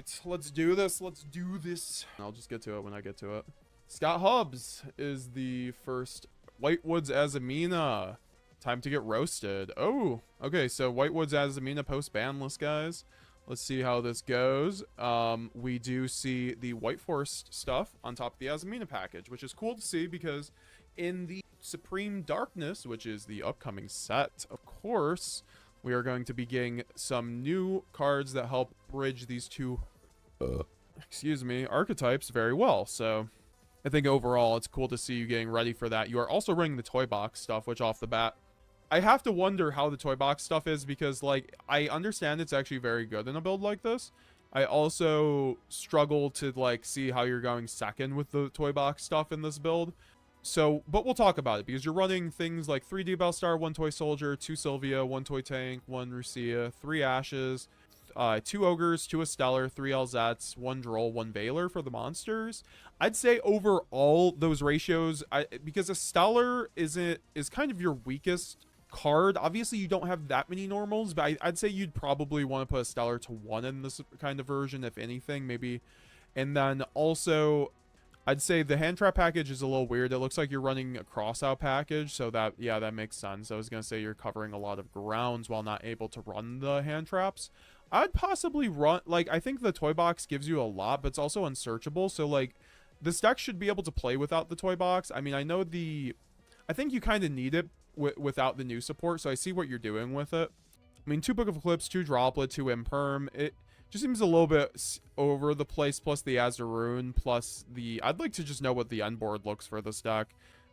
right, let's do this. Let's do this. I'll just get to it when I get to it. Scott Hubbs is the first White Forest Azamina. Time to get roasted. Oh, okay. So White Forest Azamina post BANLIST, guys. Let's see how this goes. We do see the White Forest stuff on top of the Azamina package, which is cool to see because in the Supreme Darkness, which is the upcoming set, of course, we are going to be getting some new cards that help bridge these two, excuse me, archetypes very well. So I think overall it's cool to see you getting ready for that. You are also running the toy box stuff, which off the bat, I have to wonder how the toy box stuff is because, like, I understand it's actually very good in a build like this. I also struggle to, like, see how you're going second with the toy box stuff in this build. So, but we'll talk about it because you're running things like 3D Bellstar, 1 Toy Soldier, 2 Sylvia, 1 Toy Tank, 1 Ryzeal, 3 Ashes, 2 Ogres, 2 Stellar, 3 LZs, 1 Droll, 1 Veiler for the monsters. I'd say overall those ratios, because a Stellar is kind of your weakest card. Obviously you don't have that many normals, but I'd say you'd probably want to put a Stellar to 1 in this kind of version, if anything, maybe. And then also I'd say the hand trap package is a little weird. It looks like you're running a crossout package, so that, yeah, that makes sense. I was gonna say you're covering a lot of grounds while not able to run the hand traps. I'd possibly run, like, I think the toy box gives you a lot, but it's also unsearchable, so like this deck should be able to play without the toy box. I mean, I think you kind of need it without the new support, so I see what you're doing with it. I mean, 2 Book of Eclipse, 2 Droplet, 2 Imperm. It just seems a little bit over the place, plus the Azaroon, plus the... I'd like to just know what the end board looks for this deck.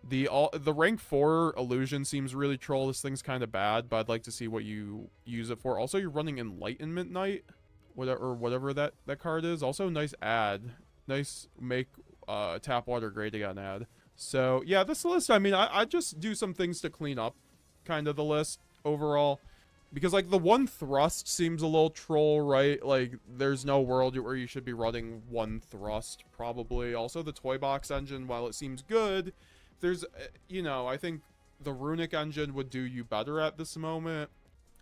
The rank 4 illusion seems really troll. This thing's kind of bad, but I'd like to see what you use it for. Also, you're running Enlightenment Knight, whatever that card is. Also, nice ad. Nice make tap water great again ad. So, yeah, this list, I mean, I just do some things to clean up kind of the list overall. Because, like, the 1 thrust seems a little troll, right? Like, there's no world where you should be running 1 thrust, probably. Also, the toy box engine, while it seems good, there's, you know, I think the runic engine would do you better at this moment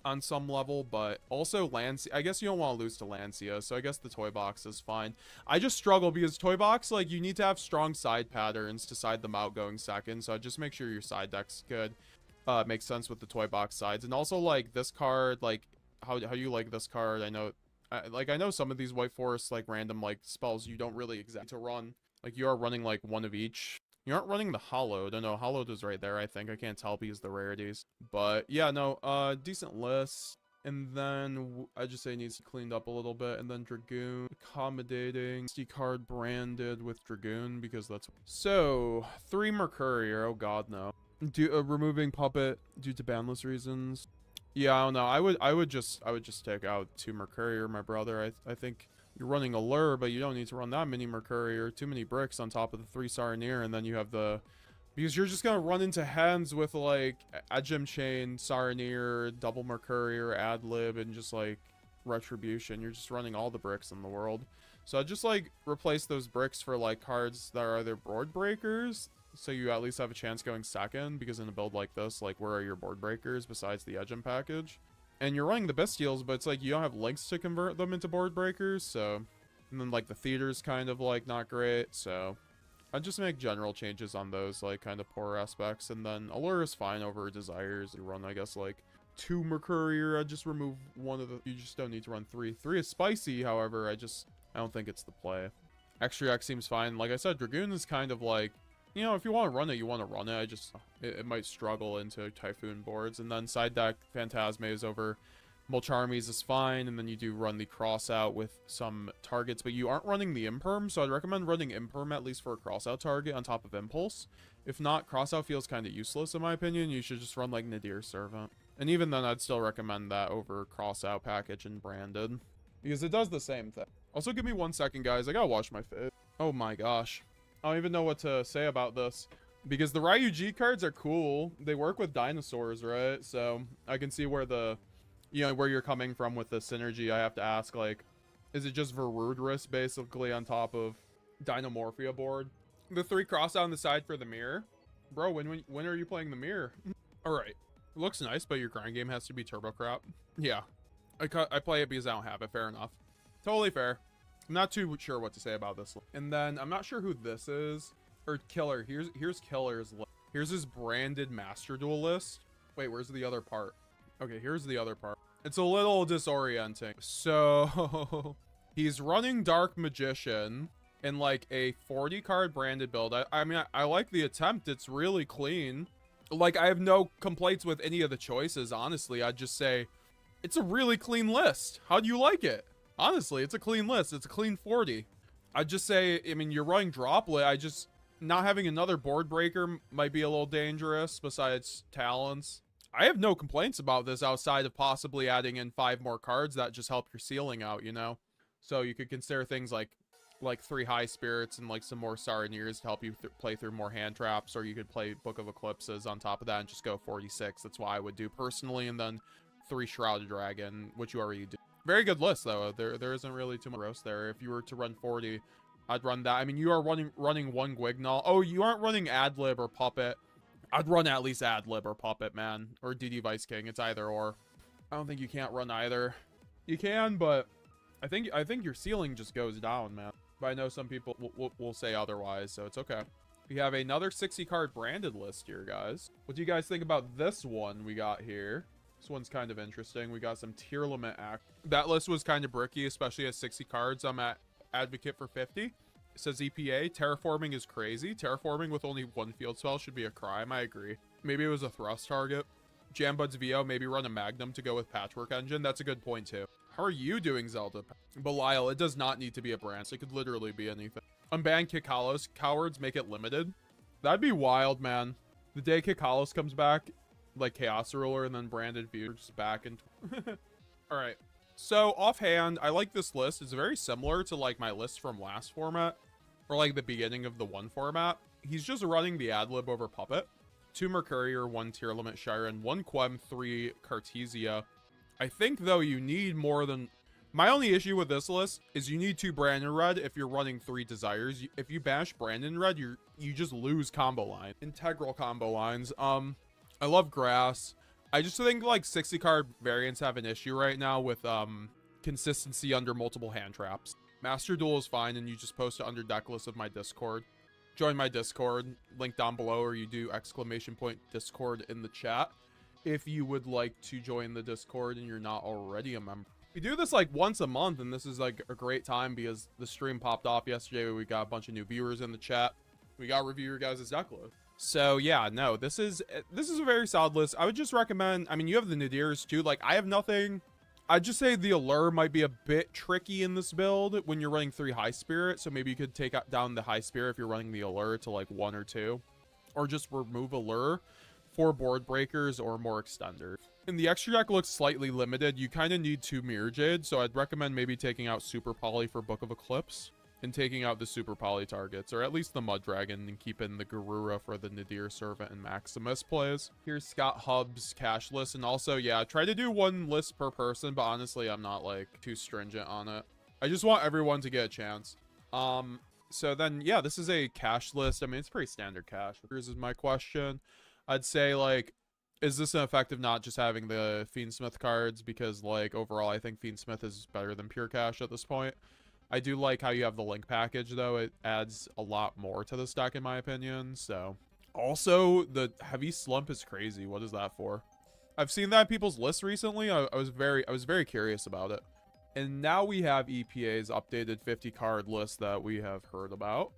on some level, but also Lancia, I guess you don't want to lose to Lancia, so I guess the toy box is fine. I just struggle because toy box, like, you need to have strong side patterns to side them out going second, so I just make sure your side deck's good. Makes sense with the toy box sides. And also, like, this card, like, how you like this card, I know, I know some of these White Forest, like, random, like, spells you don't really exactly to run. Like, you are running, like, 1 of each. You aren't running the Hollowed. I know Hollowed is right there, I think. I can't tell because the rarities. But, yeah, no, decent list. And then, I just say it needs to be cleaned up a little bit. And then Dragoon, accommodating. SD card branded with Dragoon, because that's... So, 3 Mercurier, oh god, no. Removing Puppet due to BANLIST reasons. Yeah, I don't know. I would just take out 2 Mercurier, my brother. I think you're running a lure, but you don't need to run that many Mercurier. Too many bricks on top of the 3 Saronir, and then you have the... Because you're just gonna run into hands with, like, Agem Chain, Saronir, double Mercurier, Adlib, and just, like, Retribution. You're just running all the bricks in the world. So I'd just, like, replace those bricks for, like, cards that are either board breakers, so you at least have a chance going second, because in a build like this, like, where are your board breakers besides the Edgem package? And you're running the Bestials, but it's like you don't have links to convert them into board breakers, so... And then, like, the Theater's kind of, like, not great, so... I'd just make general changes on those, like, kind of poor aspects, and then Allure is fine over Desires. You run, I guess, like, 2 Mercurier. I'd just remove 1 of the... You just don't need to run 3. 3 is spicy, however, I don't think it's the play. Extra X seems fine. Like I said, Dragoon is kind of, like... You know, if you want to run it, you want to run it. It might struggle into Typhoon boards. And then side deck Phantasmes over Mulcharmies is fine. And then you do run the cross out with some targets. But you aren't running the Imperm, so I'd recommend running Imperm at least for a cross out target on top of Impulse. If not, cross out feels kind of useless in my opinion. You should just run like Nadir Servant. And even then, I'd still recommend that over cross out package and branded. Because it does the same thing. Also, give me 1 second, guys. I gotta wash my face. Oh my gosh. I don't even know what to say about this, because the Ryuji cards are cool. They work with dinosaurs, right? So I can see where where you're coming from with the synergy. I have to ask, like, is it just Verudrus basically on top of Dinomorphia board? The 3 cross out on the side for the mirror. Bro, when are you playing the mirror? All right, it looks nice, but your grind game has to be turbo crap. Yeah, I play it because I don't have it. Fair enough. Totally fair. I'm not too sure what to say about this. And then I'm not sure who this is. Or Killer. Here's Killer's list. Here's his branded Master Duel list. Wait, where's the other part? Okay, here's the other part. It's a little disorienting. So he's running Dark Magician in like a 40 card branded build. I mean, I like the attempt. It's really clean. Like, I have no complaints with any of the choices, honestly. I'd just say it's a really clean list. How do you like it? Honestly, it's a clean list. It's a clean 40. I'd just say, I mean, you're running Droplet. Not having another board breaker might be a little dangerous besides talents. I have no complaints about this outside of possibly adding in 5 more cards that just help your ceiling out, you know? So you could consider things like 3 High Spirits and like some more Saronniers to help you play through more hand traps, or you could play Book of Eclipses on top of that and just go 46. That's what I would do personally, and then 3 Shrouded Dragon, which you already do. Very good list though. There isn't really too much roast there. If you were to run 40, I'd run that. I mean, you are running 1 Guignol. Oh, you aren't running Adlib or Puppet. I'd run at least Adlib or Puppet, man, or DD Vice King. It's either or. I don't think you can't run either. You can, but I think your ceiling just goes down, man. But I know some people will say otherwise, so it's okay. We have another 60 card branded list here, guys. What do you guys think about this one we got here? This one's kind of interesting. We got some tier limit act. That list was kind of bricky, especially at 60 cards. I'm at advocate for 50. It says EPA. Terraforming is crazy. Terraforming with only 1 field spell should be a crime. I agree. Maybe it was a thrust target. Jambud's VO, maybe run a Magnum to go with Patchwork Engine. That's a good point too. How are you doing, Zelda? Belial, it does not need to be a branch. It could literally be anything. Unban Kikalos. Cowards, make it limited. That'd be wild, man. The day Kikalos comes back, like Chaos Ruler, and then Branded View just back and all right. So offhand, I like this list. It's very similar to like my list from last format, or like the beginning of the 1 format. He's just running the Adlib over Puppet. 2 Mercurier, 1 Tier Limit Shiren, 1 Quem, 3 Cartesia. I think though you need more than... My only issue with this list is you need 2 Brandon Red if you're running 3 Desires. If you bash Brandon Red, you just lose combo line. Integral combo lines. I love Grass. I just think like 60 card variants have an issue right now with consistency under multiple hand traps. Master Duel is fine, and you just post it under decklist of my Discord. Join my Discord, link down below, or you do !Discord in the chat if you would like to join the Discord and you're not already a member. We do this like once a month, and this is like a great time because the stream popped off yesterday. We got a bunch of new viewers in the chat. We got to review your guys' deck list. So yeah, no, this is a very solid list. I would just recommend, I mean, you have the Nadirs too. Like, I have nothing. I'd just say the Allure might be a bit tricky in this build when you're running 3 High Spirit. So maybe you could take down the High Spirit if you're running the Allure to like 1 or 2. Or just remove Allure for board breakers or more extenders. And the extra deck looks slightly limited. You kind of need 2 Mirror Jade. So I'd recommend maybe taking out Super Poly for Book of Eclipse. And taking out the Super Poly targets, or at least the Mud Dragon, and keeping the Garura for the Nadir Servant and Maximus plays. Here's Scott Hubb's cash list, and also, yeah, try to do 1 list per person, but honestly, I'm not, like, too stringent on it. I just want everyone to get a chance. So then, yeah, this is a cash list. I mean, it's pretty standard cash. Here's my question. I'd say, like, is this an effective not just having the Fiendsmith cards? Because, like, overall, I think Fiendsmith is better than pure cash at this point. I do like how you have the link package, though. It adds a lot more to this deck, in my opinion. So, also, the heavy slump is crazy. What is that for? I've seen that in people's lists recently. I was very curious about it. And now we have EPA's updated 50 card list that we have heard about.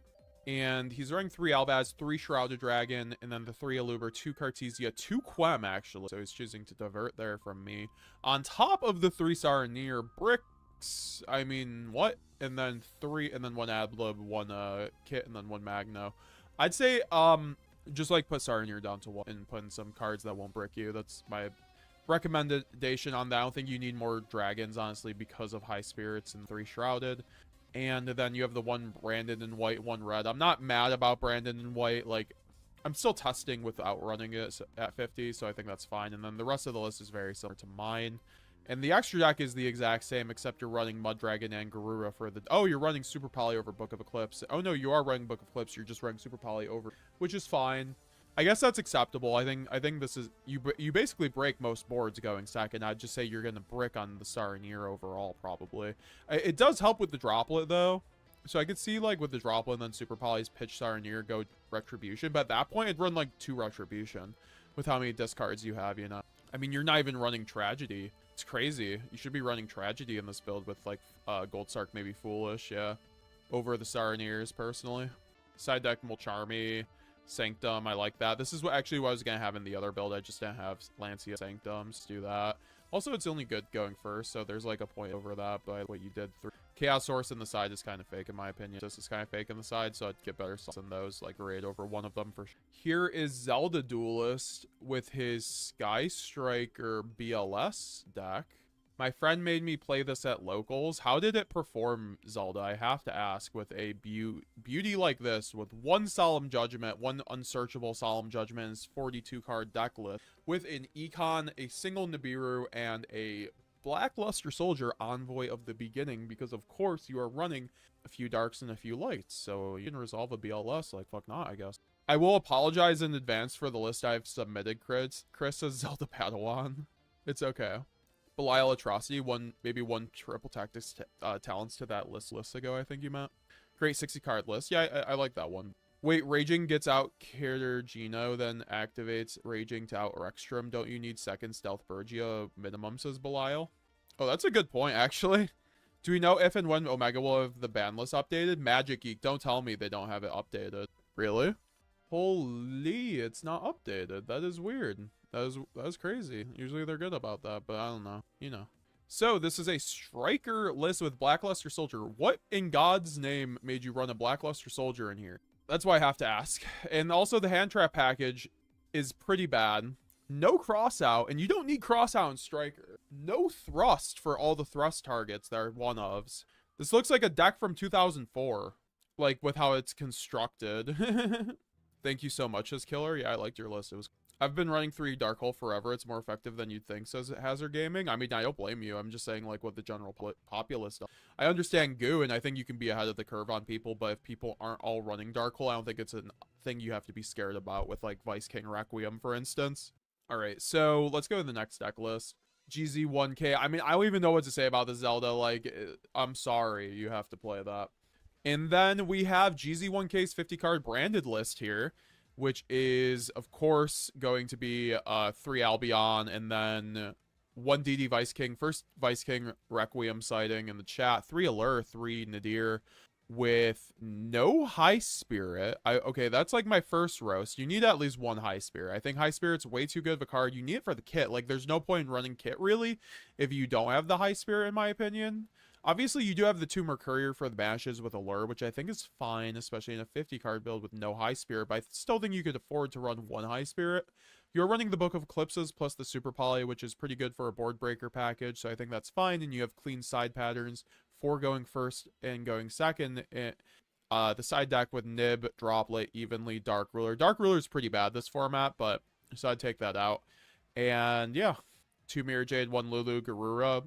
And he's running 3 Albaz, 3 Shrouded Dragon, and then the 3 Aluber, 2 Cartesia, 2 Quem, actually. So he's choosing to divert there from me. On top of the 3 Saronnier bricks. I mean, what? And then 3, and then 1 Adlib, 1 Kit, and then 1 Magno. I'd say, just like put Saronnier down to 1 and put in some cards that won't brick you. That's my recommendation on that. I don't think you need more dragons, honestly, because of High Spirits and 3 Shrouded. And then you have the 1 Branded in white, 1 red. I'm not mad about Branded in white. Like, I'm still testing without running it at 50, so I think that's fine. And then the rest of the list is very similar to mine. And the extra deck is the exact same, except you're running Mud Dragon and Garura for the... Oh, you're running Super Poly over Book of Eclipse. Oh, no, you are running Book of Eclipse. You're just running Super Poly over, which is fine. I guess that's acceptable. I think this is, you basically break most boards going second. I'd just say you're gonna brick on the Saronir overall, probably. It does help with the droplet though, so I could see like with the droplet and then Super Poly's pitch Saronir, go Retribution, but at that point it'd run like 2 Retribution with how many discards you have, you know. I mean, you're not even running Tragedy. It's crazy. You should be running Tragedy in this build with like Gold Sark, maybe Foolish, yeah, over the Saronirs personally. Side deck Mulcharmy, Sanctum, I like that. This is what I was gonna have in the other build. I just didn't have Lancia Sanctums. Do that. Also, it's only good going first, so there's like a point over that, but what you did through Chaos Source in the side is kind of fake in my opinion. This is kind of fake in the side, so I'd get better slots than those, like raid over one of them for sure. Here is Zelda Duelist with his Sky Striker BLS deck. My friend made me play this at locals. How did it perform, Zelda? I have to ask, with a beauty like this, with 1 Solemn Judgment, 1 Unsearchable Solemn Judgment, 42 card deck list, with an Econ, a single Nibiru, and a Blackluster Soldier, Envoy of the Beginning, because of course you are running a few darks and a few lights, so you can resolve a BLS, like fuck not, I guess. I will apologize in advance for the list I've submitted, Chris. Chris says Zelda Padawan. It's okay. Belial Atrocity, maybe one triple tactics talents to that list ago, I think you meant. Great 60 card list. Yeah, I like that one. Wait, Raging gets out Gino, then activates Raging to out Rexstrom. Don't you need second Stealth Bergia minimum, says Belial? Oh, that's a good point, actually. Do we know if and when Omega will have the ban list updated? Magic Geek, don't tell me they don't have it updated. Really? Holy, it's not updated. That is weird. That is crazy. Usually they're good about that, but I don't know. You know. So this is a Striker list with Blackluster Soldier. What in God's name made you run a Blackluster Soldier in here? That's why I have to ask. And also the hand trap package is pretty bad. No cross out, and you don't need cross out in Striker. No thrust for all the thrust targets that are one-ofs. This looks like a deck from 2004, like with how it's constructed. Thank you so much, as Killer. Yeah, I liked your list. I've been running 3 Dark Hole forever. It's more effective than you'd think, says Hazard Gaming. I mean, I don't blame you. I'm just saying, like, what the general populace does. I understand Goo, and I think you can be ahead of the curve on people, but if people aren't all running Dark Hole, I don't think it's a thing you have to be scared about with, like, Vice King Requiem, for instance. All right, so let's go to the next deck list. GZ1K. I mean, I don't even know what to say about the Zelda. Like, I'm sorry. You have to play that. And then we have GZ1K's 50-card branded list here, which is, of course, going to be 3 Albion, and then 1 DD Vice King, first Vice King Requiem sighting in the chat, 3 Allure, 3 Nadir, with no High Spirit. Okay, that's like my first roast. You need at least 1 High Spirit. I think High Spirit's way too good of a card. You need it for the kit. Like, there's no point in running kit, really, if you don't have the High Spirit, in my opinion. Obviously, you do have the 2 Mercurier for the banishes with Allure, which I think is fine, especially in a 50-card build with no High Spirit, but I still think you could afford to run 1 High Spirit. You're running the Book of Eclipses plus the Super Poly, which is pretty good for a board breaker package, so I think that's fine, and you have clean side patterns for going first and going second. The side deck with Nib, Droplet, Evenly, Dark Ruler. Dark Ruler is pretty bad this format, but so I'd take that out. And yeah, 2 Mirror Jade, 1 Lulu, Garura.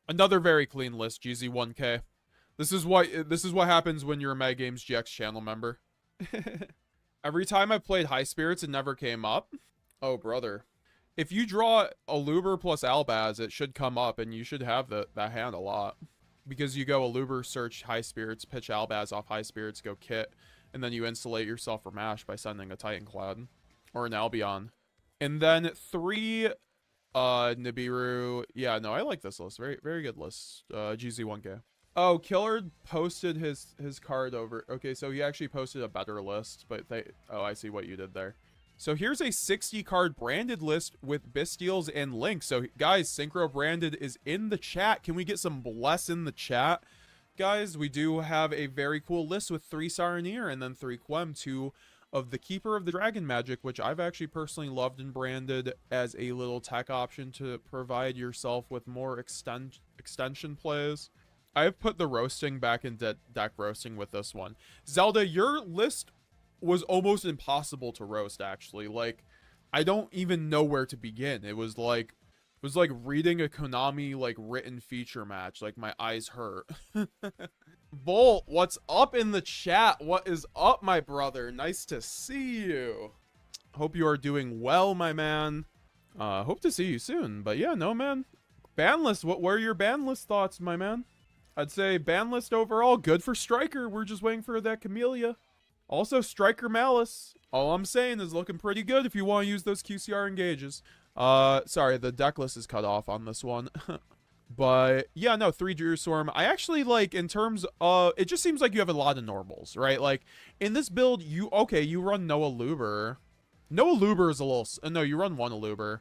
Another very clean list, GZ1K. This is what happens when you're a METAGAMESGX channel member. Every time I played High Spirits, it never came up. Oh, brother. If you draw Aluber plus Albaz, it should come up, and you should have that hand a lot. Because you go Aluber, search High Spirits, pitch Albaz off High Spirits, go kit, and then you insulate yourself for mash by sending a Titan Cloud. Or an Albion. And then 3... Nibiru. Yeah, no, I like this list. Very, very good list. GZ1K. Oh, Killer posted his card over. Okay, so he actually posted a better list, but oh, I see what you did there. So here's a 60 card branded list with Bisteals and Links. So guys, Synchro Branded is in the chat. Can we get some bless in the chat? Guys, we do have a very cool list with 3 Saronir and then 3 Quem, 2 of the Keeper of the Dragon Magic, which I've actually personally loved and branded as a little tech option to provide yourself with more extension plays. I've put the roasting back in deck roasting with this one. Zelda, your list was almost impossible to roast, actually. Like, I don't even know where to begin. It was like reading a Konami like written feature match. Like, my eyes hurt. Volt, what's up in the chat? What is up, my brother? Nice to see you. Hope you are doing well, my man. Hope to see you soon. But yeah, no, man. Ban list. What were your ban list thoughts, my man? I'd say ban list overall, good for Striker. We're just waiting for that Camellia. Also, Striker Malice. All I'm saying is looking pretty good if you want to use those QCR engages. Sorry, the deck list is cut off on this one. But yeah, no, 3 Drew Swarm. I actually like, in terms of, it just seems like you have a lot of normals, right? Like in this build, you run Noah Luber. Noah Luber is a little, no, you run 1 Aluber.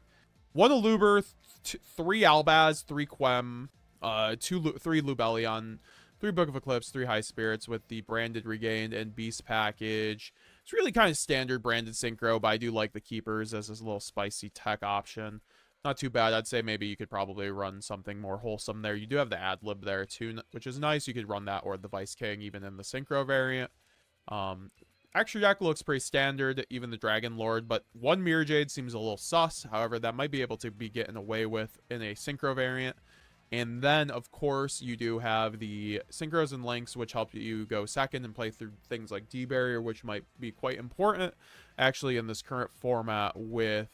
1 Aluber, 3 Albaz, 3 Quem, 3 Lubellion, 3 Book of Eclipse, 3 High Spirits with the Branded Regained and Beast package. It's really kind of standard branded synchro, but I do like the Keepers as this little spicy tech option. Not too bad. I'd say maybe you could probably run something more wholesome there. You do have the ad-lib there too, which is nice. You could run that or the Vice King even in the synchro variant. Extra deck looks pretty standard, even the Dragon Lord, but 1 Mirror Jade seems a little sus. However, that might be able to be getting away with in a synchro variant. And then, of course, you do have the Synchros and Links, which help you go second and play through things like D-Barrier, which might be quite important, actually, in this current format with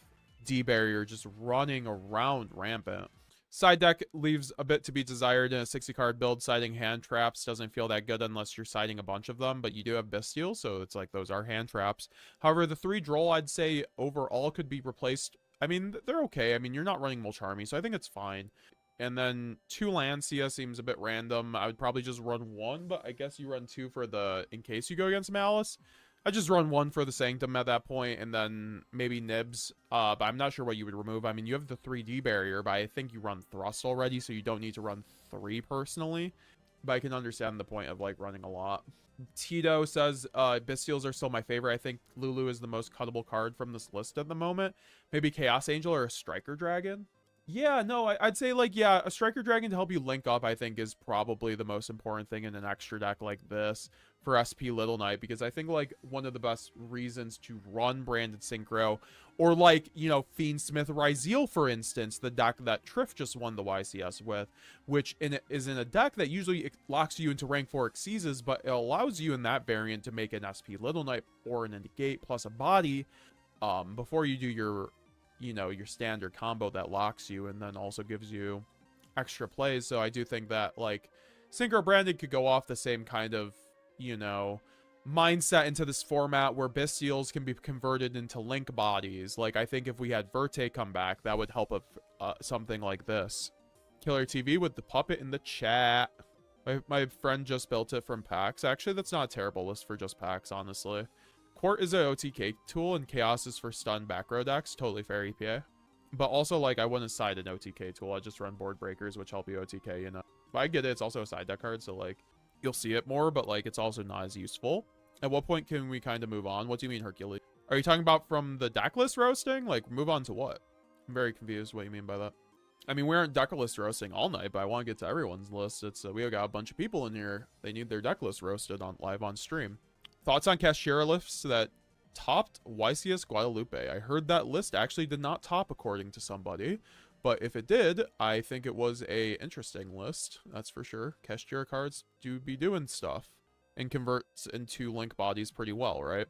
D-Barrier just running around rampant. Side deck leaves a bit to be desired in a 60-card build. Siding hand traps doesn't feel that good unless you're siding a bunch of them, but you do have Bestial, so it's like those are hand traps. However, the 3 Droll, I'd say, overall could be replaced. I mean, they're okay. I mean, you're not running Mulcharmy, so I think it's fine. And then 2 Lancia seems a bit random. I would probably just run 1, but I guess you run 2 for the, in case you go against Malice. I just run 1 for the Sanctum at that point, and then maybe Nibs. But I'm not sure what you would remove. I mean, you have the 3D barrier, but I think you run Thrust already, so you don't need to run 3 personally. But I can understand the point of, like, running a lot. Tito says, Bestials are still my favorite. I think Lulu is the most cuttable card from this list at the moment. Maybe Chaos Angel or a Striker Dragon. Yeah, no, I'd say, like, yeah, a Striker Dragon to help you link up, I think, is probably the most important thing in an extra deck like this for SP Little Knight, because I think, like, one of the best reasons to run Branded Synchro, or, like, you know, Fiendsmith Ryzeal, for instance, the deck that Triff just won the YCS with, which is in a deck that usually locks you into rank 4 Exceeses, but it allows you in that variant to make an SP Little Knight or an Negate plus a body before you do your, you know, your standard combo that locks you and then also gives you extra plays. So I do think that, like, Synchro Branded could go off the same kind of, you know, mindset into this format where Bestials can be converted into link bodies. Like, I think if we had Verte come back, that would help something like this. Killer TV with the puppet in the chat. My friend just built it from packs. Actually, that's not a terrible list for just packs, honestly. Court is an OTK tool, and Chaos is for stun back row decks. Totally fair EPA. But also, like, I wouldn't side an OTK tool. I just run board breakers, which help you OTK, you know. But I get it. It's also a side deck card, so, like, you'll see it more, but, like, it's also not as useful. At what point can we kind of move on? What do you mean, Hercules? Are you talking about from the deck list roasting? Like, move on to what? I'm very confused what you mean by that. I mean, we aren't deck list roasting all night, but I want to get to everyone's list. It's we got a bunch of people in here. They need their deck list roasted on live on stream. Thoughts on Kashtira lists that topped YCS Guadalupe? I heard that list actually did not top according to somebody, but if it did, I think it was a interesting list. That's for sure. Kashtira cards do be doing stuff and converts into link bodies pretty well, right?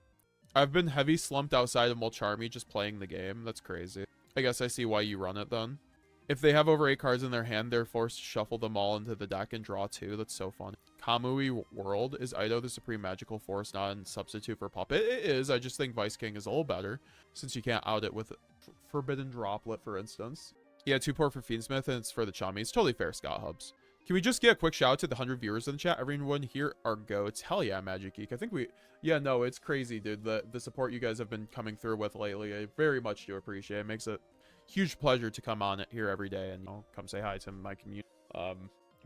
I've been heavy slumped outside of Mulcharmy just playing the game. That's crazy. I guess I see why you run it then. If they have over 8 cards in their hand, they're forced to shuffle them all into the deck and draw 2. That's so fun. Kamui World. Is Ido the Supreme Magical Force not a substitute for Puppet? It is. I just think Vice King is a little better, since you can't out it with Forbidden Droplet, for instance. Yeah, 2 port for Fiendsmith, and it's for the Chummies. Totally fair, Scott Hubs. Can we just get a quick shout out to the 100 viewers in the chat? Everyone here are goats. Hell yeah, Magic Geek. I think we... Yeah, no, it's crazy, dude. The support you guys have been coming through with lately, I very much do appreciate. It makes it huge pleasure to come on it here every day and, you know, come say hi to my community.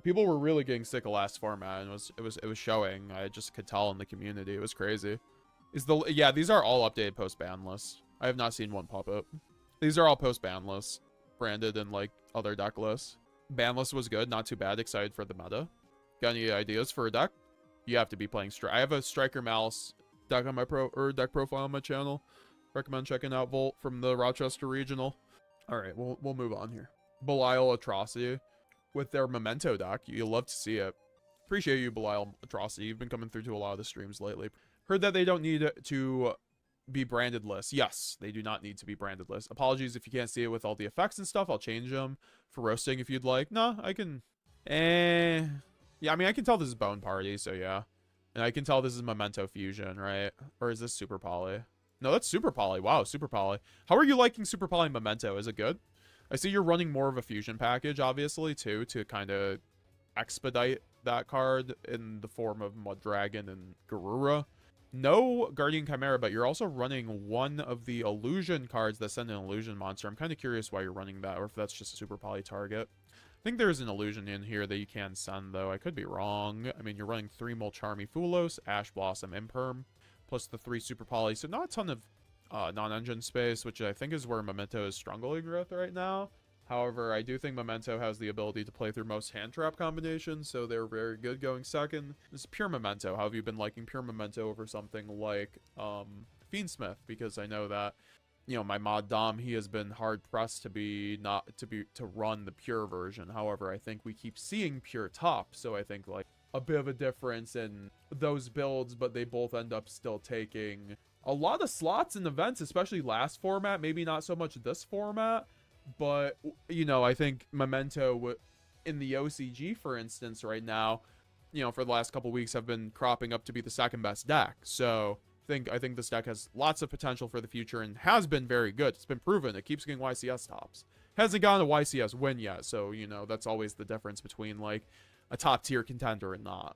People were really getting sick of last format, and it was showing. I just could tell in the community. It was crazy. Yeah, these are all updated post ban lists. I have not seen one pop up. These are all post ban lists, branded and like other deck lists. Ban list was good, not too bad. Excited for the meta. Got any ideas for a deck? You have to be playing I have a Striker Malice deck on my deck profile on my channel. Recommend checking out Volt from the Rochester Regional. All right, we'll move on here. Belial Atrocity with their Memento deck. You'll love to see it. Appreciate you, Belial Atrocity. You've been coming through to a lot of the streams lately. Heard that they don't need to be branded lists. Yes, they do not need to be branded lists. Apologies if you can't see it with all the effects and stuff. I'll change them for roasting if you'd like. No, I can. Yeah, I mean, I can tell this is Bone Party, so yeah. And I can tell this is Memento Fusion, right? Or is this Super Poly? No, that's Super Poly. Wow, Super Poly. How are you liking Super Poly Memento? Is it good? I see you're running more of a fusion package, obviously, too, to kind of expedite that card in the form of Mud Dragon and Garura. No Guardian Chimera, but you're also running one of the illusion cards that send an illusion monster. I'm kind of curious why you're running that, or if that's just a Super Poly target. I think there's an illusion in here that you can send, though. I could be wrong. I mean, you're running 3 Molcharmy Fuwalos, Ash Blossom Imperm, plus the 3 Super Poly, so not a ton of non-engine space, which I think is where Memento is struggling with right now. However, I do think Memento has the ability to play through most hand trap combinations, so they're very good going second. This is pure Memento. How have you been liking pure Memento over something like Fiendsmith? Because I know that, you know, my mod Dom, he has been hard pressed to run the pure version. However, I think we keep seeing pure top, so I think like a bit of a difference in those builds, but they both end up still taking a lot of slots in events, especially last format. Maybe not so much this format, but, you know, I think Memento in the OCG, for instance, right now, you know, for the last couple weeks have been cropping up to be the second best deck. So I think this deck has lots of potential for the future and has been very good. It's been proven. It keeps getting YCS tops. Hasn't gotten a YCS win yet, so, you know, that's always the difference between, like, a top-tier contender and not.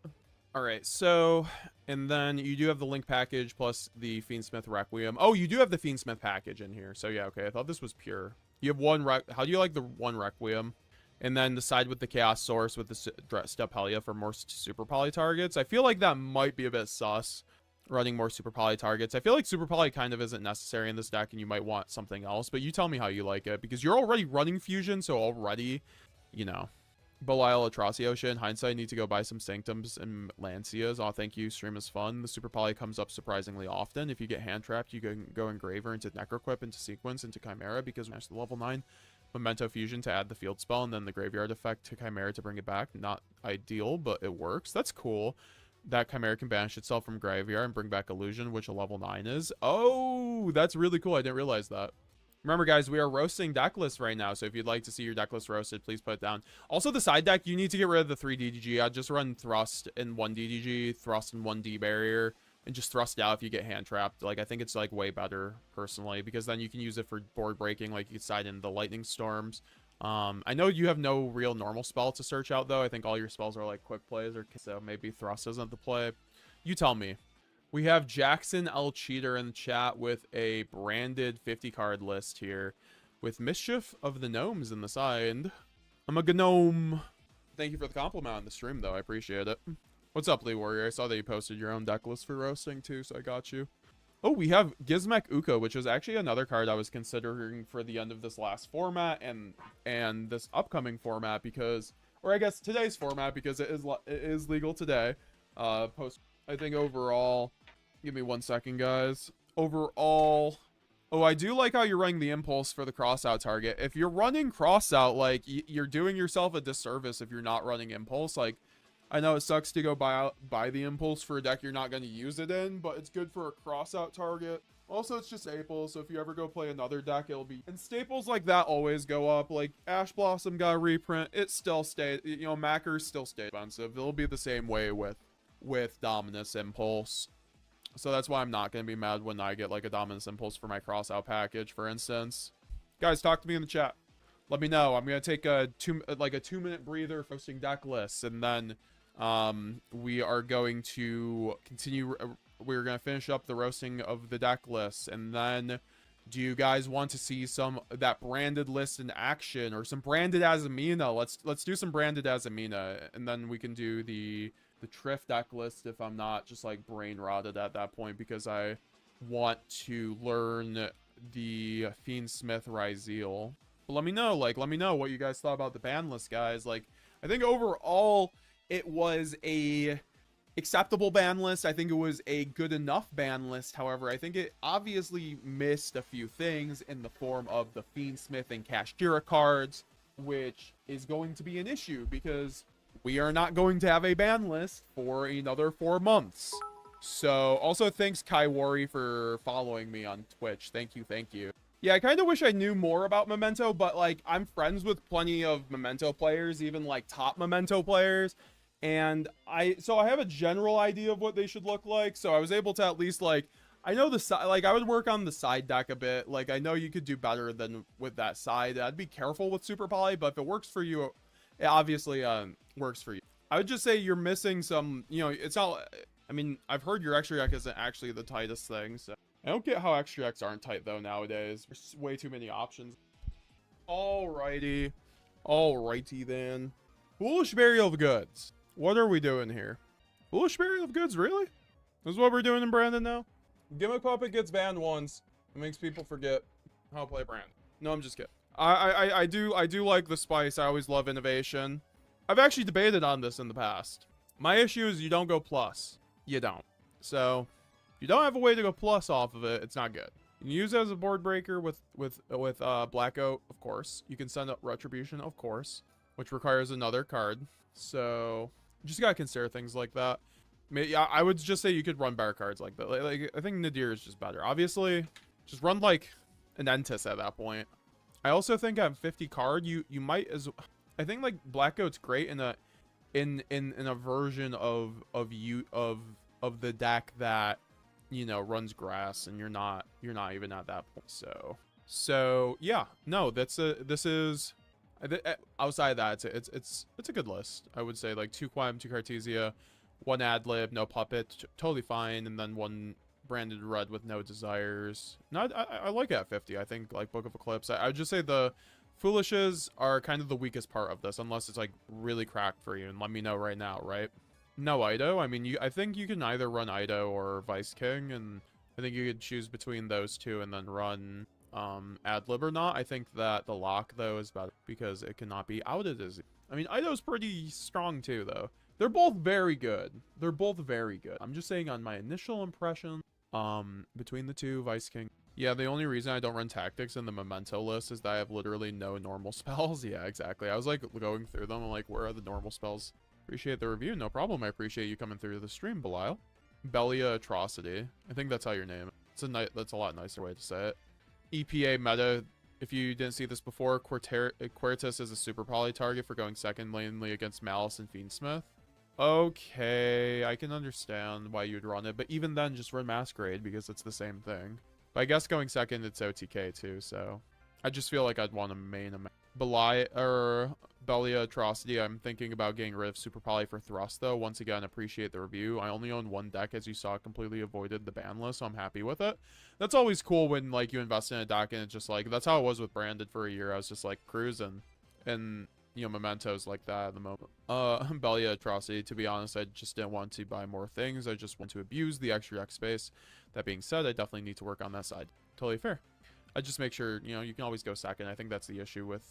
All right, so, and then you do have the Link package plus the Fiendsmith Requiem. Oh, you do have the Fiendsmith package in here. So, yeah, okay, I thought this was pure. You have one, how do you like the one Requiem? And then the side with the Chaos Source with the Stepelia for more Super Poly targets. I feel like that might be a bit sus, running more Super Poly targets. I feel like Super Poly kind of isn't necessary in this deck and you might want something else. But you tell me how you like it, because you're already running Fusion, so already, you know. Belial Atrociotia, in hindsight, need to go buy some Sanctums and Lancias. Oh, thank you. Stream is fun. The Super Poly comes up surprisingly often. If you get hand trapped, you can go Engraver into Necroquip, into Sequence, into Chimera, because we match the level 9 Memento Fusion to add the field spell, and then the Graveyard effect to Chimera to bring it back. Not ideal, but it works. That's cool. That Chimera can banish itself from Graveyard and bring back Illusion, which a level 9 is. Oh, that's really cool. I didn't realize that. Remember, guys, we are roasting deck lists right now, so if you'd like to see your deck list roasted, please put it down. Also, the side deck, you need to get rid of the 3 DDG. I'd just run Thrust in 1 DDG, Thrust in 1 D barrier, and just Thrust out if you get hand trapped. Like, I think it's, like, way better, personally, because then you can use it for board breaking, like, you can side in the Lightning Storms. I know you have no real normal spell to search out, though. I think all your spells are, like, quick plays, or so maybe Thrust isn't the play. You tell me. We have Jackson L. Cheater in the chat with a branded 50 card list here with Mischief of the Gnomes in the side. I'm a gnome. Thank you for the compliment on the stream, though. I appreciate it. What's up, Lee Warrior? I saw that you posted your own deck list for roasting, too, so I got you. Oh, we have Gizmek Uko, which was actually another card I was considering for the end of this last format and this upcoming format because, or I guess today's format, because it is legal today. I think overall, give me 1 second, guys. Overall, oh, I do like how you're running the Impulse for the cross-out target. If you're running cross-out, like, you're doing yourself a disservice if you're not running Impulse. Like, I know it sucks to go buy the Impulse for a deck you're not going to use it in, but it's good for a cross-out target. Also, it's just staples, so if you ever go play another deck, it'll be... And staples like that always go up. Like, Ash Blossom got a reprint. It still stays... You know, Mackers still stay expensive. It'll be the same way with Dominus Impulse. So that's why I'm not going to be mad when I get, like, a Dominus Impulse for my cross-out package, for instance. Guys, talk to me in the chat. Let me know. I'm going to take a 2-minute breather posting deck lists, and then we are going to continue... We're going to finish up the roasting of the deck lists, and then do you guys want to see that branded list in action, or some branded Azamina? Let's do some branded Azamina, and then we can do the Triff deck list if I'm not just like brain rotted at that point, because I want to learn the Fiendsmith Ryzeal. But let me know what you guys thought about the ban list, guys. Like, I think overall it was a acceptable ban list. I think it was a good enough ban list. However, I think it obviously missed a few things in the form of the Fiendsmith and Kashtira cards, which is going to be an issue because we are not going to have a ban list for another 4 months. So also thanks Kaiwari for following me on Twitch. Thank you, thank you. Yeah, I kind of wish I knew more about Memento, but like I'm friends with plenty of Memento players, even like top Memento players, and I have a general idea of what they should look like. So I was able to at least like I know the side, like I would work on the side deck a bit. Like I know you could do better than with that side. I'd be careful with Super Poly, but if it works for you, it obviously works for you. I would just say you're missing some, you know, it's all, I mean, I've heard your extra deck isn't actually the tightest thing, so. I don't get how extra decks aren't tight, though, nowadays. There's way too many options. Alrighty. Alrighty, then. Foolish Burial of Goods. What are we doing here? Foolish Burial of Goods, really? This is what we're doing in Branded now? Gimmick Puppet gets banned once. It makes people forget how to play Branded. No, I'm just kidding. I do like the spice. I always love innovation. I've actually debated on this in the past. My issue is you don't go plus. You don't. So, if you don't have a way to go plus off of it, it's not good. You can use it as a board breaker with Black Oat, of course. You can send up Retribution, of course, which requires another card. So, you just gotta consider things like that. Yeah, I would just say you could run better cards like that. Like I think Nadir is just better. Obviously, just run like an Entis at that point. I also think at 50 card, you might as I think like Black Oat's great in a version of the deck that, you know, runs grass and you're not even at that point. So yeah, no, this is outside of that, it's a good list. I would say like 2 Quam, 2 Cartesia, 1 Adlib, no Puppet, totally fine, and then 1 Branded Red with no desires. Not I like it at 50. I think like Book of Eclipse. I would just say the Foolishes are kind of the weakest part of this, unless it's like really cracked for you, and let me know right now, right? No Ido. I mean, I think you can either run Ido or Vice King, and I think you could choose between those two and then run Adlib or not. I think that the lock though is better because it cannot be outed as. I mean, Ido's pretty strong too though. They're both very good. They're both very good. I'm just saying on my initial impression, between the two, Vice King. Yeah, the only reason I don't run tactics in the Memento list is that I have literally no normal spells. Yeah, exactly. I was like going through them. I'm like, where are the normal spells? Appreciate the review. No problem. I appreciate you coming through the stream, Belial. Belia Atrocity. I think that's how your name. That's a lot nicer way to say it. EPA meta. If you didn't see this before, Quertus is a super poly target for going second mainly against Malice and Fiendsmith. Okay, I can understand why you'd run it, but even then, just run Masquerade because it's the same thing. But I guess going second, it's OTK too, so I just feel like I'd want to main a Belia Atrocity. I'm thinking about getting rid of Super Poly for Thrust, though. Once again, appreciate the review. I only own 1 deck, as you saw, completely avoided the ban list, so I'm happy with it. That's always cool when, like, you invest in a deck, and it's just like, that's how it was with Branded for a year. I was just, like, cruising, and, you know, Mementos like that at the moment. Belia Atrocity, to be honest, I just didn't want to buy more things. I just want to abuse the extra deck space. That being said, I definitely need to work on that side. Totally fair. I just make sure, you know, you can always go second. I think that's the issue with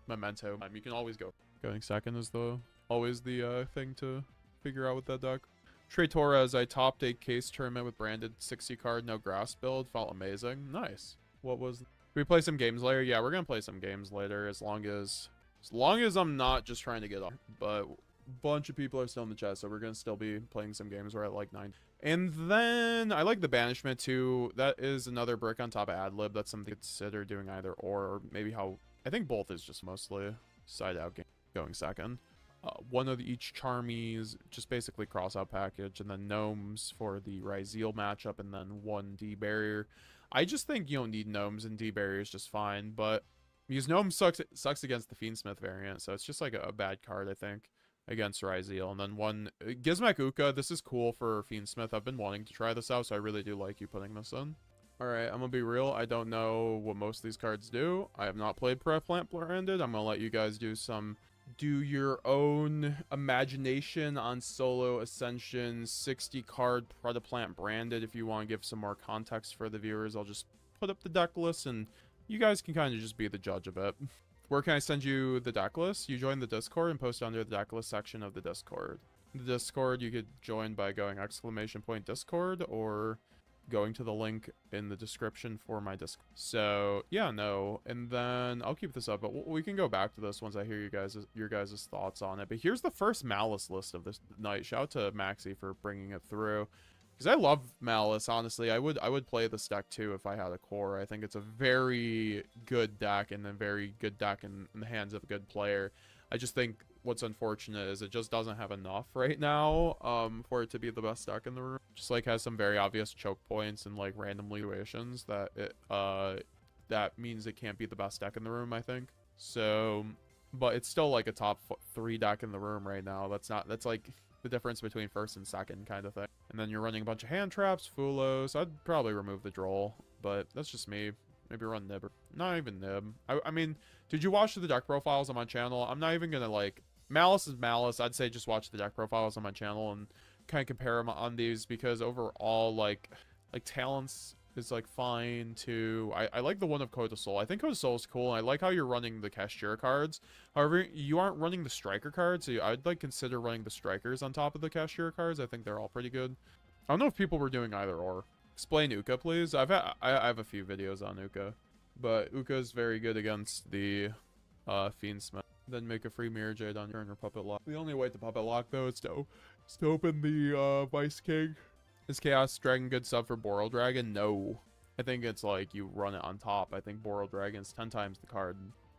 Memento. You can always go. Going second is always the thing to figure out with that deck. Trey Torres, I topped a case tournament with Branded 60 card, no grass build. Felt amazing. Nice. What was... Can we play some games later? Yeah, we're gonna play some games later as long as I'm not just trying to get off. But a bunch of people are still in the chat, so we're gonna still be playing some games. We're at like 9. And then I like the Banishment too. That is another brick on top of Adlib. That's something to consider doing either or maybe how... I think both is just mostly side out game going second. 1 of each Charmies, just basically cross out package, and then Gnomes for the Ryzeal matchup, and then 1 D barrier. I just think you don't need Gnomes, and D barrier is just fine, but because Gnome sucks against the Fiendsmith variant, so it's just like a bad card, I think, against Ryzeal. And then 1 Gizmek Uka. This is cool for Fiendsmith. I've been wanting to try this out, so I really do like you putting this in. Alright, I'm gonna be real. I don't know what most of these cards do. I have not played Predaplant Branded. I'm gonna let you guys do your own imagination on Solo Ascension 60 card Predaplant Branded. If you want to give some more context for the viewers, I'll just put up the deck list and you guys can kind of just be the judge of it. Where can I send you the deck list? You join the Discord and post under the deck list section of the Discord. The Discord you could join by going !Discord or going to the link in the description for my Discord. So yeah, no, and then I'll keep this up, but we can go back to this once I hear your guys' thoughts on it. But here's the first Malice list of this night. Shout out to Maxi for bringing it through. Because I love Malice, honestly. I would play this deck too if I had a core. I think it's a very good deck and a very good deck in the hands of a good player. I just think what's unfortunate is it just doesn't have enough right now for it to be the best deck in the room. Just like has some very obvious choke points and like random situations that it that means it can't be the best deck in the room, I think. So, but it's still like a top 3 deck in the room right now. That's like the difference between first and second kind of thing. And then you're running a bunch of hand traps, Fuwalos. I'd probably remove the Droll, but that's just me. Maybe run Nib. Not even Nib. I mean, did you watch the deck profiles on my channel? I'm not even gonna like... Malice is Malice. I'd say just watch the deck profiles on my channel and kind of compare them on these, because overall, like talents is like fine too. I like the one of Code of Soul. I think Code of Soul is cool, and I like how you're running the Kashtira cards. However, you aren't running the Striker cards, so I'd like consider running the Strikers on top of the Kashtira cards. I think they're all pretty good. I don't know if people were doing either or. Explain Uka, please. I have a few videos on Uka, but Uka is very good against the Fiendsmith. Then make a free Mirror Jade on your Puppet Lock. The only way to Puppet Lock though is to open the Vice King. Is Chaos Dragon good sub for Boral Dragon? No. I think it's like you run it on top. I think Boral Dragon is 10 times the card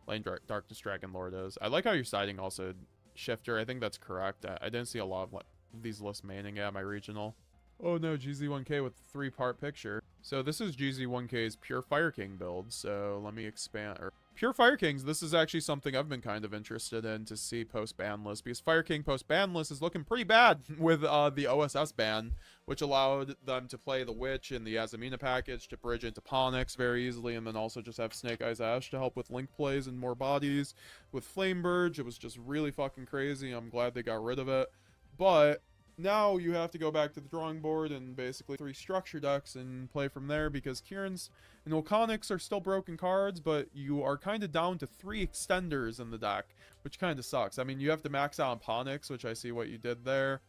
Lane Darkness Dragon Lord is. I like how you're siding also Shifter. I think that's correct. I didn't see a lot of these lists maining at my regional. Oh no, GZ1K with a 3-part picture. So this is GZ1K's Pure Fire King build. So let me expand. Pure Fire Kings, this is actually something I've been kind of interested in to see post-BANLIST, because Fire King post-BANLIST is looking pretty bad with the OSS ban, which allowed them to play the Witch in the Azamina package to bridge into Ponix very easily, and then also just have Snake Eyes Ash to help with link plays and more bodies. With Flameburge, it was just really fucking crazy. I'm glad they got rid of it. But now you have to go back to the drawing board and basically 3 structure decks and play from there, because Kieran's and Volcanics are still broken cards, but you are kind of down to 3 extenders in the deck, which kind of sucks. I mean, you have to max out on Ponix, which I see what you did there,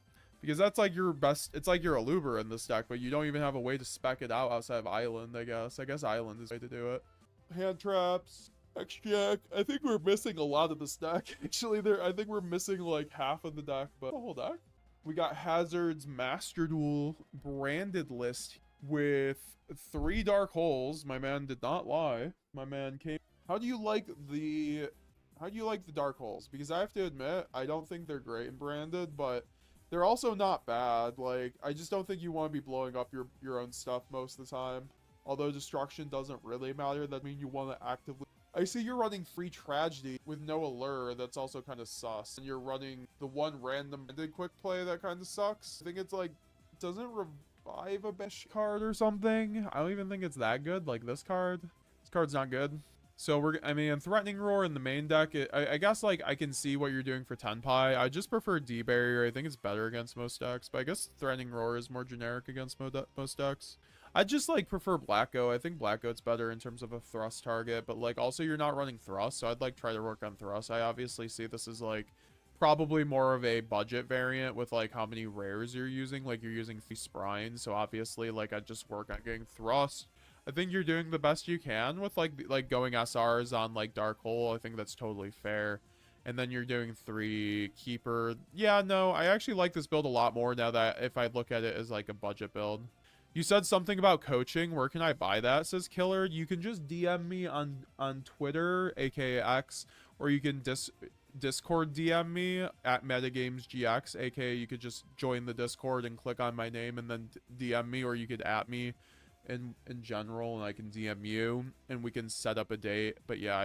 because that's like your best, it's like your Aluber in this deck, but you don't even have a way to spec it out outside of Island, I guess. I guess Island is the way to do it. Hand traps, X-Jack. I think we're missing a lot of this deck. Actually, I think we're missing like half of the deck, but the whole deck. We got Hazard's Master Duel branded list with 3 dark holes. My man did not lie. My man came. How do you like the dark holes? Because I have to admit, I don't think they're great in branded, but they're also not bad. Like, I just don't think you want to be blowing up your own stuff most of the time. Although destruction doesn't really matter, that means you want to actively... I see you're running Free Tragedy with no allure. That's also kind of sus. And you're running the one random quick play that kind of sucks. I think it's like, doesn't revive a bench card or something. I don't even think it's that good. Like this card. This card's not good. So I mean, Threatening Roar in the main deck, I guess like I can see what you're doing for Tenpai. I just prefer D-Barrier. I think it's better against most decks. But I guess Threatening Roar is more generic against most decks. I just like prefer Black-O. I think Black-O's better in terms of a thrust target, but like also you're not running thrust, so I'd like try to work on thrust. I obviously see this as like probably more of a budget variant with like how many rares you're using. Like you're using 3 Sprines, so obviously like I'd just work on getting thrust. I think you're doing the best you can with like going SRs on like Dark Hole. I think that's totally fair. And then you're doing 3 Keeper. Yeah, no, I actually like this build a lot more now that if I look at it as like a budget build. You said something about coaching. Where can I buy that? Says Killer. You can just DM me on Twitter, aka X, or you can Discord DM me at MetaGamesGX, aka you could just join the Discord and click on my name and then DM me, or you could at me in general and I can DM you and we can set up a date. But yeah,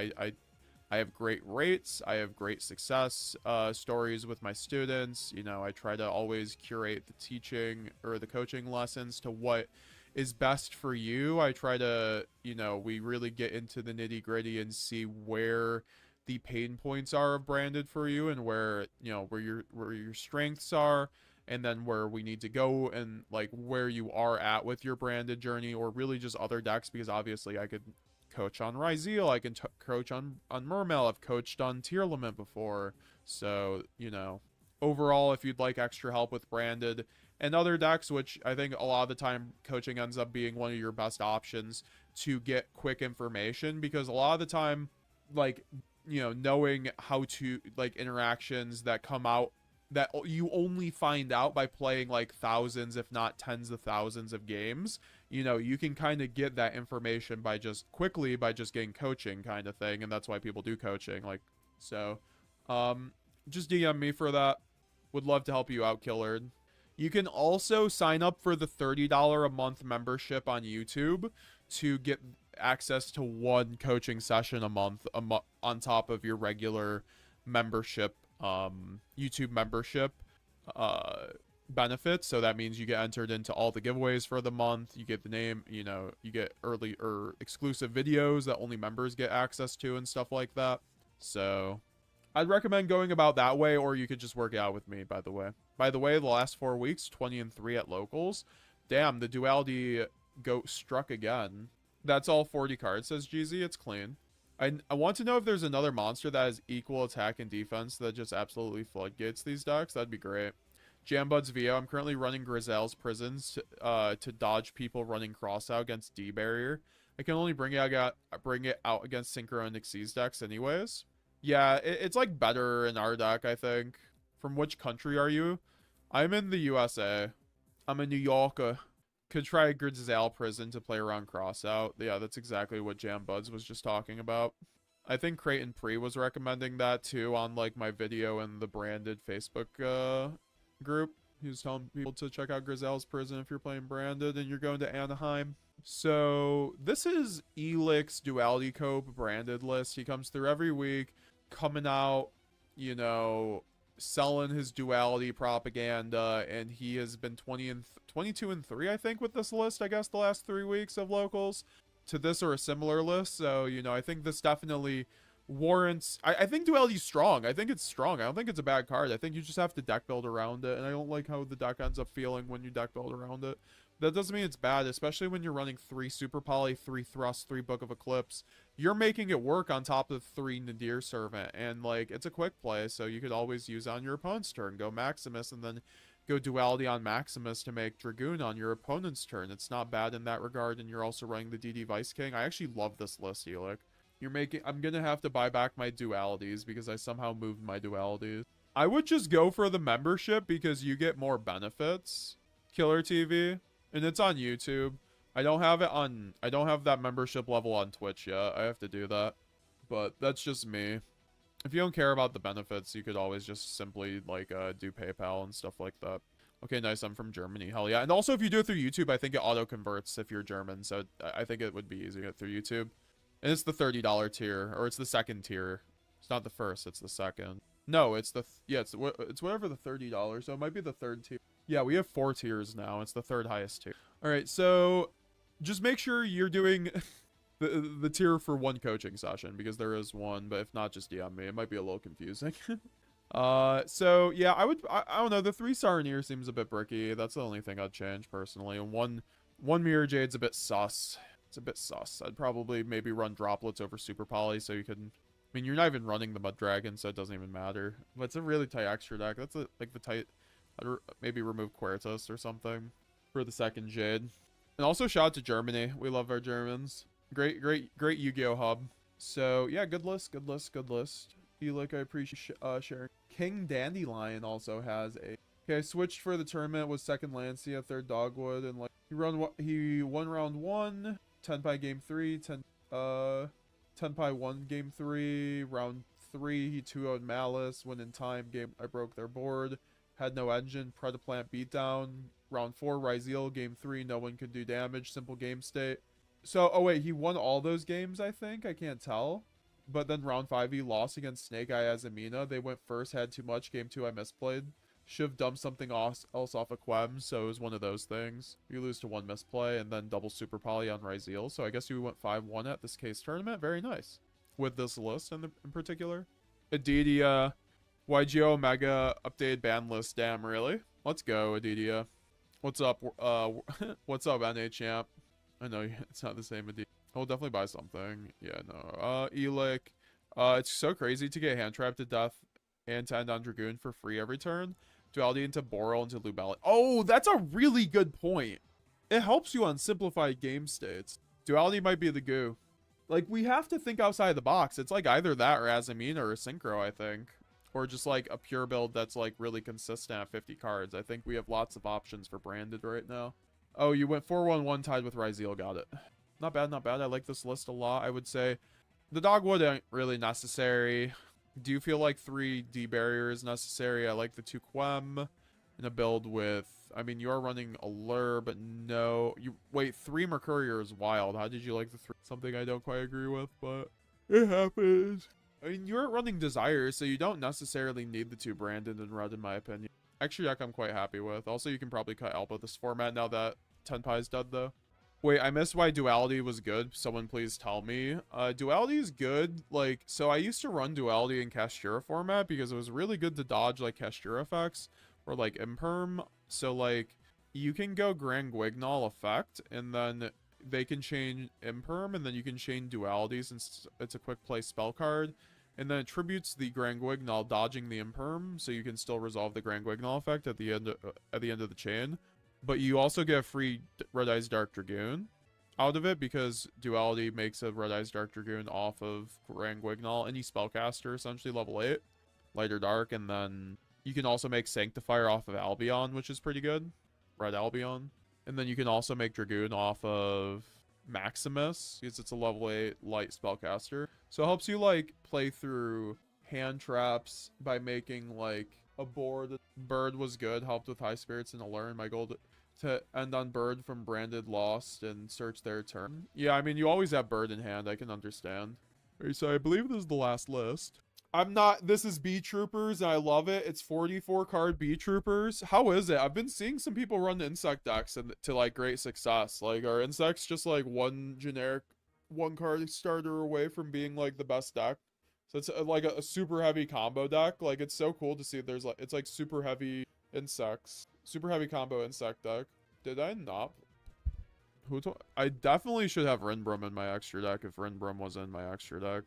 I have great rates. I have great success stories with my students. You know, I try to always curate the teaching or the coaching lessons to what is best for you. I try to, you know, we really get into the nitty gritty and see where the pain points are of branded for you and where, you know, where your strengths are, and then where we need to go and like where you are at with your branded journey, or really just other decks, because obviously I could coach on Ryzeal, I can coach on Mermail, I've coached on TEARLAMENT before. So, you know, overall, if you'd like extra help with branded and other decks, which I think a lot of the time coaching ends up being one of your best options to get quick information, because a lot of the time, like, you know, knowing how to like interactions that come out that you only find out by playing like thousands, if not tens of thousands of games. You know, you can kind of get that information by just getting coaching kind of thing. And that's why people do coaching. Like, so, just DM me for that. Would love to help you out, Killard. You can also sign up for the $30 a month membership on YouTube to get access to one coaching session a month on top of your regular membership, YouTube membership benefits. So that means you get entered into all the giveaways for the month. You get the name, you know, you get early or exclusive videos that only members get access to and stuff like that. So I'd recommend going about that way, or you could just work it out with me, by the way. By the way, the last 4 weeks, 20-3 at locals. Damn, the Duality goat struck again. That's all 40 cards, says GZ. It's clean. I want to know if there's another monster that has equal attack and defense that just absolutely floodgates these decks. That'd be great. Jambud's VO. I'm currently running Ryzeal's Prisons to dodge people running Crossout against D-Barrier. I can only bring it out against Synchro and Xyz decks anyways. Yeah, it's like better in our deck, I think. From which country are you? I'm in the USA. I'm in New York. Could try Ryzeal Prison to play around Crossout. Yeah, that's exactly what Jam Buds was just talking about. I think Creighton Pre was recommending that too on like my video in the Branded Facebook group. He was telling people to check out Ryzeal's Prison if you're playing Branded and you're going to Anaheim. So this is Elix Duality Cope Branded list. He comes through every week, coming out, you know, selling his Duality propaganda, and he has been 22-3, I think, with this list, I guess, the last 3 weeks of locals to this or a similar list. So, you know, I think this definitely warrants... I think Duality's strong. I think it's strong. I don't think it's a bad card. I think you just have to deck build around it, and I don't like how the deck ends up feeling when you deck build around it. That doesn't mean it's bad, especially when you're running 3 Super Poly, 3 Thrust, 3 Book of Eclipse. You're making it work on top of 3 Nadir Servant, and, like, it's a quick play, so you could always use on your opponent's turn. Go Maximus, and then go Duality on Maximus to make Dragoon on your opponent's turn. It's not bad in that regard, and you're also running the DD Vice King. I actually love this list, Elic. I'm gonna have to buy back my Dualities, because I somehow moved my Dualities. I would just go for the membership, because you get more benefits. Killer TV. And it's on YouTube. I don't have that membership level on Twitch yet. I have to do that. But that's just me. If you don't care about the benefits, you could always just simply, like, do PayPal and stuff like that. Okay, nice. I'm from Germany. Hell yeah. And also, if you do it through YouTube, I think it auto-converts if you're German. So I think it would be easy to get through YouTube. And it's the $30 tier. Or it's the second tier. It's not the first. It's the second. No, it's the... it's whatever the $30. So it might be the third tier. Yeah, we have 4 tiers now. It's the third highest tier. All right, so just make sure you're doing the tier for one coaching session, because there is one, but if not, just DM me. It might be a little confusing. So yeah, I don't know. The 3-star Nier seems a bit bricky. That's the only thing I'd change personally. And one Mirror Jade's a bit sus. It's a bit sus. I'd probably maybe run Droplets over Super Poly so you can... I mean, you're not even running the Mud Dragon, so it doesn't even matter. But it's a really tight extra deck. That's like the tight... I'd maybe remove Quertus or something for the second Jade. And also shout out to Germany. We love our Germans. Great YuGiOh hub. So yeah, good list. Elic, I appreciate sharing. King Dandelion also has a... Okay, I switched for the tournament with second Lancia, third Dogwood, and like he won round 1, 10 pie game 3, 10 pie 1 game 3, round 3 he 2-0'd Malice, win in time game I broke their board. Had no engine, Predaplant beatdown. Round 4, Ryzeal, game 3, no one could do damage, simple game state. So, oh wait, he won all those games, I think? I can't tell. But then round 5, he lost against Snake Eye Azamina. They went first, had too much. Game 2, I misplayed. Should've dumped something else off of Quem, so it was one of those things. You lose to one misplay, and then double Super Poly on Ryzeal. So I guess you went 5-1 at this case tournament. Very nice. With this list in particular. Adidia... YuGiOh Mega updated ban list. Damn, really? Let's go, Adidia. What's up? What's up, NA champ? I know it's not the same Adidia. I'll definitely buy something. Yeah, no. Elic. It's so crazy to get hand trapped to death and to end on Dragoon for free every turn. Duality into Boral into Lubelli. Oh, that's a really good point. It helps you on simplified game states. Duality might be the goo. Like, we have to think outside the box. It's like either that or Azamina or Synchro, I think. or just like a pure build that's like really consistent at 50 cards. I think we have lots of options for branded right now. Oh, you went 4-1-1 tied with Ryzeal. Got it. Not bad, not bad. I like this list a lot. I would say the dogwood ain't really necessary. Do you feel like 3 D barrier is necessary? I like the 2 Quem in a build with, I mean, you are running a lure, but no, you wait, 3 Mercurier is wild. How did you like the 3? Something I don't quite agree with, but it happens. I mean, you're running Desire, so you don't necessarily need the 2 Branded and Red, in my opinion. Extra deck I'm quite happy with. Also, you can probably cut Elbow this format now that Tenpai is dead, though. Wait, I missed why Duality was good. Someone please tell me. Duality is good. Like, so I used to run Duality in Kashtira format because it was really good to dodge, like, Kashtira effects or, like, Imperm. So, like, you can go Grand Guignol effect, and then they can chain Imperm, and then you can chain Duality since it's a quick play spell card. And then it tributes the Grand Guignol dodging the Imperm, so you can still resolve the Grand Guignol effect at the end of the chain. But you also get a free Red Eyes Dark Dragoon out of it because Duality makes a Red Eyes Dark Dragoon off of Grand Guignol. Any spellcaster, essentially level 8, light or dark. And then you can also make Sanctifier off of Albion, which is pretty good. Red Albion. And then you can also make Dragoon off of Maximus because it's a level 8 light spellcaster. So it helps you like play through hand traps by making like a board. Bird was good, helped with high spirits and Allure. My goal to end on Bird from Branded Lost and search their turn. Yeah, I mean, you always have Bird in hand. I can understand. Okay, so I believe this is the last list. This is B Troopers, and I love it. It's 44 card B Troopers. How is it? I've been seeing some people run insect decks to like great success. Like, are insects just like one generic, 1 card starter away from being like the best deck? So it's like a super heavy combo deck. Like, it's so cool to see there's like, it's like super heavy insects. Super heavy combo insect deck. Did I not? Who told? I definitely should have Rinbrum in my extra deck if Rinbrum was in my extra deck.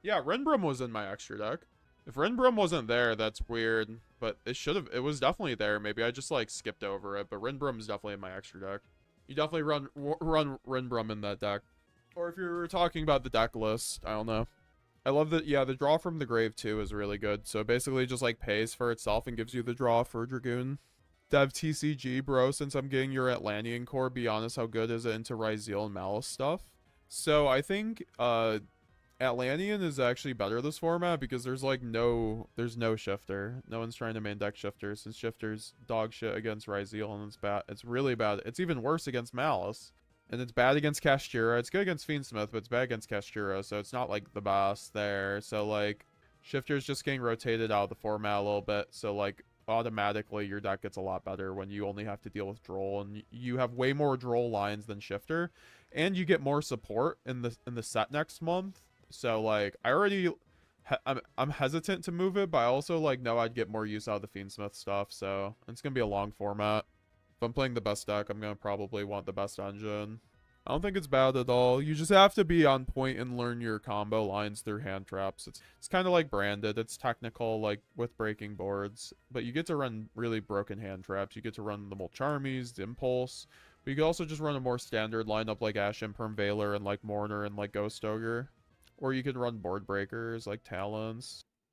Yeah, Rinbrum was in my extra deck. If Rinbrum wasn't there, that's weird. But it was definitely there. Maybe I just like skipped over it. But Rinbrum is definitely in my extra deck. You definitely run Rinbrum in that deck. Or if you're talking about the deck list, I don't know. I love that, yeah, the draw from the grave too is really good. So it basically just like pays for itself and gives you the draw for Dragoon. Dev TCG, bro, since I'm getting your Atlantean core, be honest, how good is it into Ryzeal and Malice stuff? So I think Atlantean is actually better this format because there's no shifter. No one's trying to main deck shifter since shifter's dog shit against Ryzeal and it's bad. It's really bad. It's even worse against Malice. And it's bad against Kashtira. It's good against Fiendsmith, but it's bad against Kashtira, so it's not like the best there. So like shifter's just getting rotated out of the format a little bit. So like automatically your deck gets a lot better when you only have to deal with Droll, and you have way more Droll lines than shifter, and you get more support in the set next month. So like I'm hesitant to move it, but I also like know I'd get more use out of the Fiendsmith stuff. So it's gonna be a long format. If I'm playing the best deck, I'm gonna probably want the best engine. I don't think it's bad at all. You just have to be on point and learn your combo lines through hand traps. It's kind of like Branded. It's technical, like with breaking boards, but you get to run really broken hand traps. You get to run the Molcharmies, the Impulse, but you can also just run a more standard lineup like Ash Imperm Veiler and like Mourner and like Ghost Ogre. Or you could run board breakers like Talons.